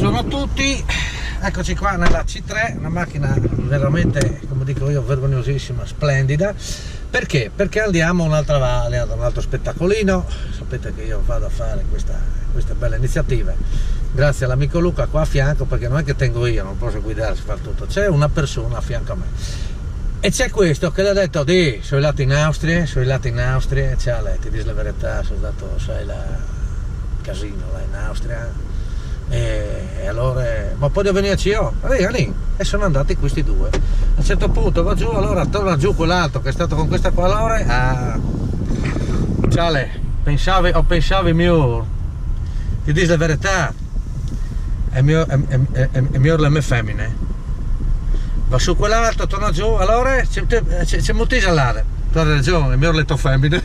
Buongiorno a tutti, eccoci qua nella C3, una macchina veramente, come dico io, vergognosissima, splendida. Perché? Perché andiamo a un'altra valle, ad un altro spettacolino. Sapete che io vado a fare queste belle iniziative grazie all'amico Luca qua a fianco, perché non è che tengo io, non posso guidare, fare tutto, c'è una persona a fianco a me e c'è questo che le ha detto di sono andato in Austria, ciao, lei ti dice la verità, sono stato, sai, la casino là in Austria. E allora, ma poi devo venirci io, lì, e sono andati questi due. A un certo punto va giù, allora torna giù quell'altro che è stato con questa qua, allora ciao, pensavi mio, ti dici la verità, è mio le mie femmine, va su quell'altro, torna giù, allora c'è molti salare, tu hai ragione, è mio letto femmine.